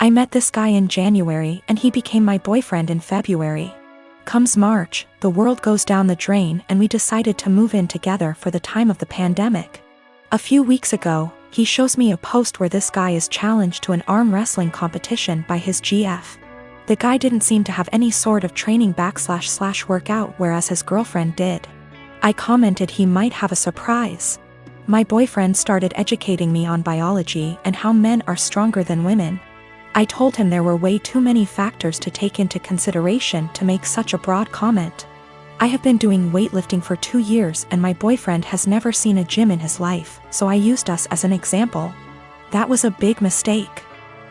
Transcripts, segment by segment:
I met this guy in January and he became my boyfriend in February. Comes March, the world goes down the drain and we decided to move in together for the time of the pandemic. A few weeks ago, he shows me a post where this guy is challenged to an arm wrestling competition by his GF. The guy didn't seem to have any sort of training / workout, whereas his girlfriend did. I commented he might have a surprise. My boyfriend started educating me on biology and how men are stronger than women. I told him there were way too many factors to take into consideration to make such a broad comment. I have been doing weightlifting for 2 years and my boyfriend has never seen a gym in his life, so I used us as an example. That was a big mistake.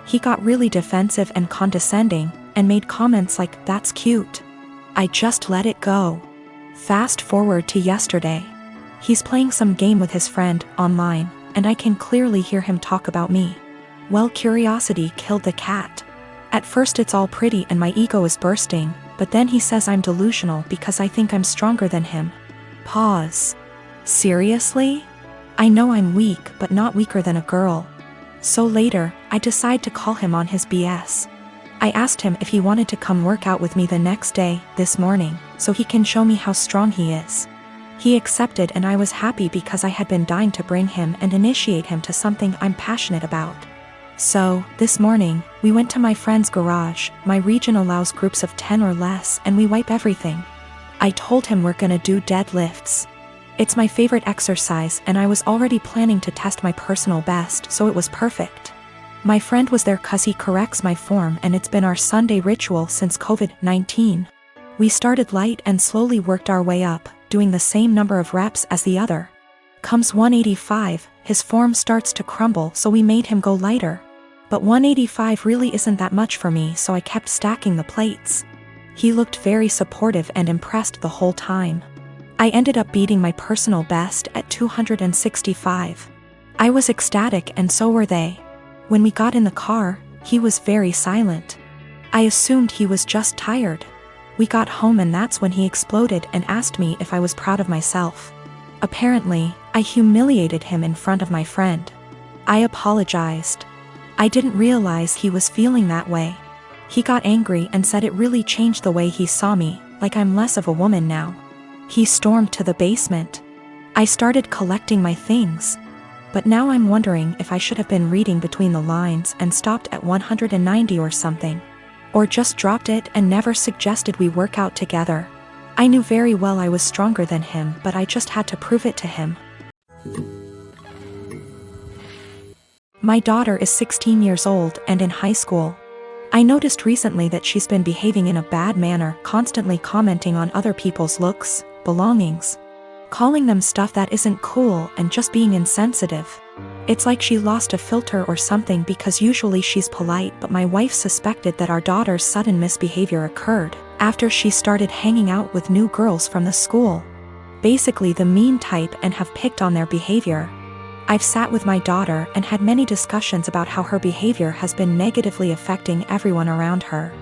He got really defensive and condescending, and made comments like, "That's cute." I just let it go. Fast forward to yesterday. He's playing some game with his friend, online, and I can clearly hear him talk about me. Well, curiosity killed the cat. At first it's all pretty and my ego is bursting, but then he says I'm delusional because I think I'm stronger than him. Pause. Seriously? I know I'm weak, but not weaker than a girl. So later, I decide to call him on his BS. I asked him if he wanted to come work out with me the next day, this morning, so he can show me how strong he is. He accepted and I was happy because I had been dying to bring him and initiate him to something I'm passionate about. So, this morning, we went to my friend's garage. My region allows groups of 10 or less and we wipe everything. I told him we're gonna do deadlifts. It's my favorite exercise and I was already planning to test my personal best, so it was perfect. My friend was there cause he corrects my form and it's been our Sunday ritual since COVID-19. We started light and slowly worked our way up, doing the same number of reps as the other. Comes 185, his form starts to crumble, so we made him go lighter. But 185 really isn't that much for me, so I kept stacking the plates. He looked very supportive and impressed the whole time. I ended up beating my personal best at 265. I was ecstatic and so were they. When we got in the car, he was very silent. I assumed he was just tired. We got home and that's when he exploded and asked me if I was proud of myself. Apparently, I humiliated him in front of my friend. I apologized. I didn't realize he was feeling that way. He got angry and said it really changed the way he saw me, like I'm less of a woman now. He stormed to the basement. I started collecting my things. But now I'm wondering if I should have been reading between the lines and stopped at 190 or something. Or just dropped it and never suggested we work out together. I knew very well I was stronger than him, but I just had to prove it to him. My daughter is 16 years old and in high school. I noticed recently that she's been behaving in a bad manner, constantly commenting on other people's looks, belongings, calling them stuff that isn't cool and just being insensitive. It's like she lost a filter or something because usually she's polite, but my wife suspected that our daughter's sudden misbehavior occurred after she started hanging out with new girls from the school. Basically the mean type, and have picked on their behavior. I've sat with my daughter and had many discussions about how her behavior has been negatively affecting everyone around her.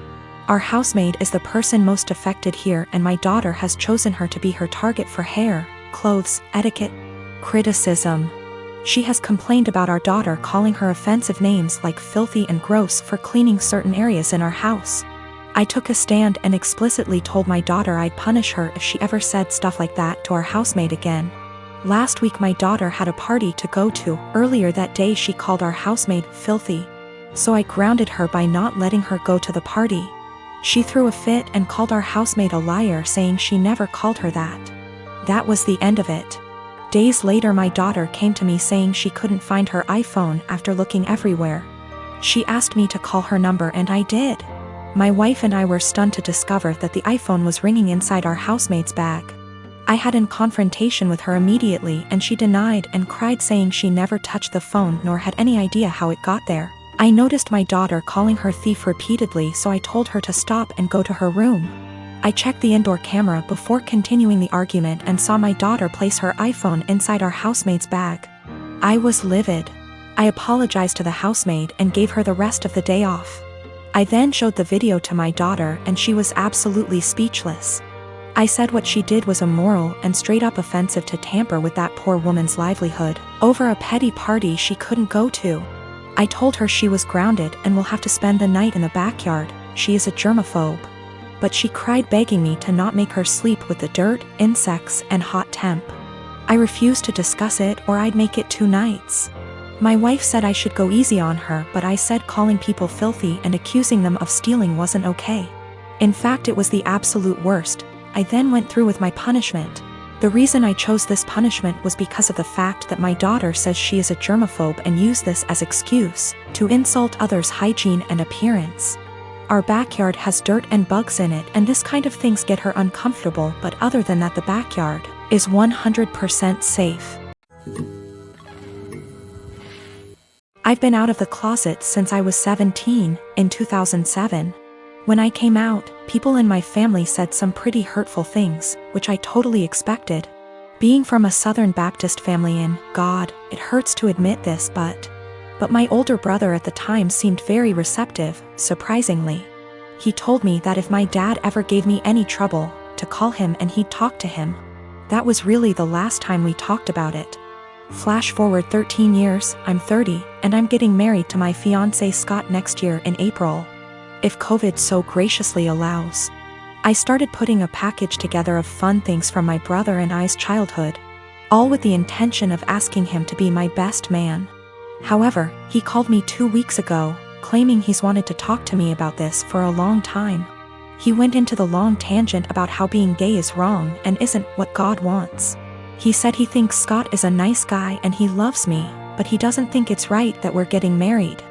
Our housemaid is the person most affected here and my daughter has chosen her to be her target for hair, clothes, etiquette, criticism. She has complained about our daughter calling her offensive names like filthy and gross for cleaning certain areas in our house. I took a stand and explicitly told my daughter I'd punish her if she ever said stuff like that to our housemaid again. Last week my daughter had a party to go to. Earlier that day she called our housemaid filthy. So I grounded her by not letting her go to the party. She threw a fit and called our housemaid a liar, saying she never called her that. That was the end of it. Days later my daughter came to me saying she couldn't find her iPhone after looking everywhere. She asked me to call her number and I did. My wife and I were stunned to discover that the iPhone was ringing inside our housemaid's bag. I had a confrontation with her immediately and she denied and cried, saying she never touched the phone nor had any idea how it got there. I noticed my daughter calling her thief repeatedly, so I told her to stop and go to her room. I checked the indoor camera before continuing the argument and saw my daughter place her iPhone inside our housemaid's bag. I was livid. I apologized to the housemaid and gave her the rest of the day off. I then showed the video to my daughter and she was absolutely speechless. I said what she did was immoral and straight up offensive to tamper with that poor woman's livelihood over a petty party she couldn't go to. I told her she was grounded and will have to spend the night in the backyard. She is a germaphobe. But she cried, begging me to not make her sleep with the dirt, insects, and hot temp. I refused to discuss it or I'd make it 2 nights. My wife said I should go easy on her, but I said calling people filthy and accusing them of stealing wasn't okay. In fact, it was the absolute worst. I then went through with my punishment. The reason I chose this punishment was because of the fact that my daughter says she is a germaphobe and used this as excuse to insult others' hygiene and appearance. Our backyard has dirt and bugs in it, and this kind of things get her uncomfortable, but other than that the backyard is 100% safe. I've been out of the closet since I was 17, in 2007. When I came out, people in my family said some pretty hurtful things, which I totally expected. Being from a Southern Baptist family, and God, it hurts to admit this, but my older brother at the time seemed very receptive, surprisingly. He told me that if my dad ever gave me any trouble, to call him and he'd talk to him. That was really the last time we talked about it. Flash forward 13 years, I'm 30, and I'm getting married to my fiancé Scott next year in April, if COVID so graciously allows. I started putting a package together of fun things from my brother and I's childhood, all with the intention of asking him to be my best man. However, he called me 2 weeks ago, claiming he's wanted to talk to me about this for a long time. He went into the long tangent about how being gay is wrong and isn't what God wants. He said he thinks Scott is a nice guy and he loves me, but he doesn't think it's right that we're getting married.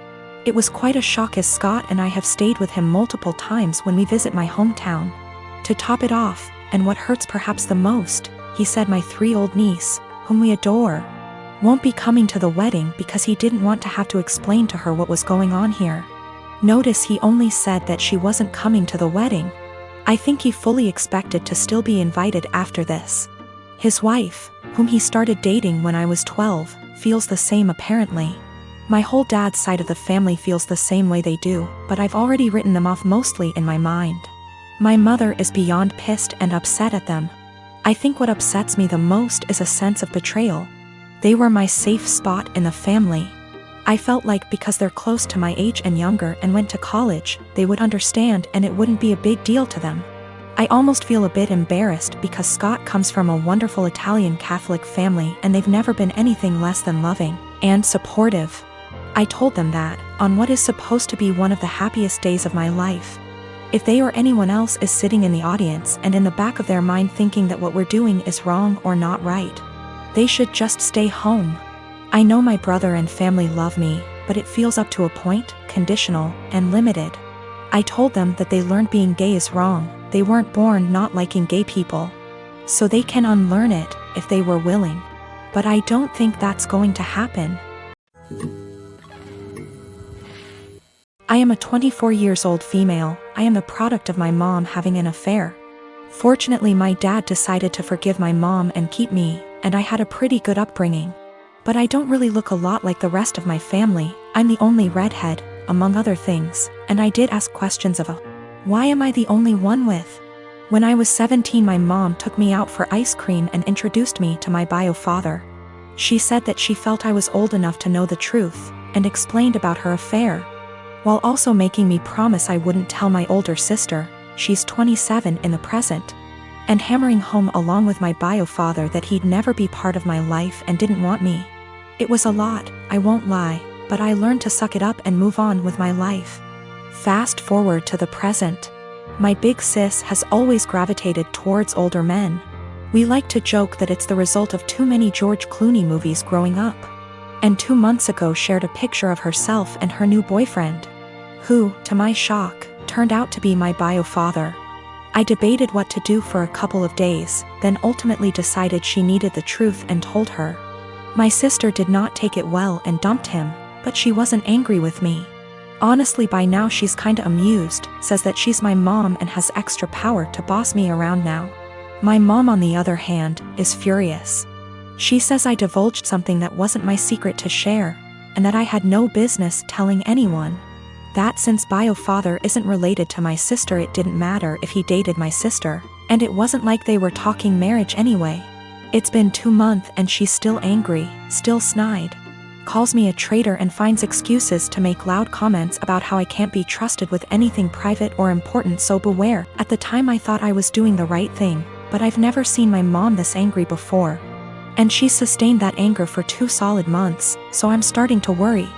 It was quite a shock, as Scott and I have stayed with him multiple times when we visit my hometown. To top it off, and what hurts perhaps the most, he said my 3-year-old niece, whom we adore, won't be coming to the wedding because he didn't want to have to explain to her what was going on here. Notice he only said that she wasn't coming to the wedding. I think he fully expected to still be invited after this. His wife, whom he started dating when I was 12, feels the same apparently. My whole dad's side of the family feels the same way they do, but I've already written them off mostly in my mind. My mother is beyond pissed and upset at them. I think what upsets me the most is a sense of betrayal. They were my safe spot in the family. I felt like because they're close to my age and younger and went to college, they would understand and it wouldn't be a big deal to them. I almost feel a bit embarrassed because Scott comes from a wonderful Italian Catholic family and they've never been anything less than loving and supportive. I told them that, on what is supposed to be one of the happiest days of my life, if they or anyone else is sitting in the audience and in the back of their mind thinking that what we're doing is wrong or not right, they should just stay home. I know my brother and family love me, but it feels up to a point, conditional, and limited. I told them that they learned being gay is wrong. They weren't born not liking gay people. So they can unlearn it, if they were willing. But I don't think that's going to happen. I am a 24-year-old female. I am the product of my mom having an affair. Fortunately, my dad decided to forgive my mom and keep me, and I had a pretty good upbringing. But I don't really look a lot like the rest of my family. I'm the only redhead, among other things, and I did ask questions of why am I the only one with? When I was 17, my mom took me out for ice cream and introduced me to my bio father. She said that she felt I was old enough to know the truth, and explained about her affair, while also making me promise I wouldn't tell my older sister, she's 27 in the present, and hammering home along with my bio father that he'd never be part of my life and didn't want me. It was a lot, I won't lie, but I learned to suck it up and move on with my life. Fast forward to the present. My big sis has always gravitated towards older men. We like to joke that it's the result of too many George Clooney movies growing up. And 2 months ago shared a picture of herself and her new boyfriend, who, to my shock, turned out to be my bio father. I debated what to do for a couple of days, then ultimately decided she needed the truth and told her. My sister did not take it well and dumped him, but she wasn't angry with me. Honestly, by now she's kinda amused, says that she's my mom and has extra power to boss me around now. My mom, on the other hand, is furious. She says I divulged something that wasn't my secret to share, and that I had no business telling anyone. That since bio father isn't related to my sister, it didn't matter if he dated my sister, and it wasn't like they were talking marriage anyway. It's been 2 months and she's still angry, still snide. calls me a traitor and finds excuses to make loud comments about how I can't be trusted with anything private or important, so beware. At the time I thought I was doing the right thing, but I've never seen my mom this angry before. And she's sustained that anger for 2 solid months, so I'm starting to worry.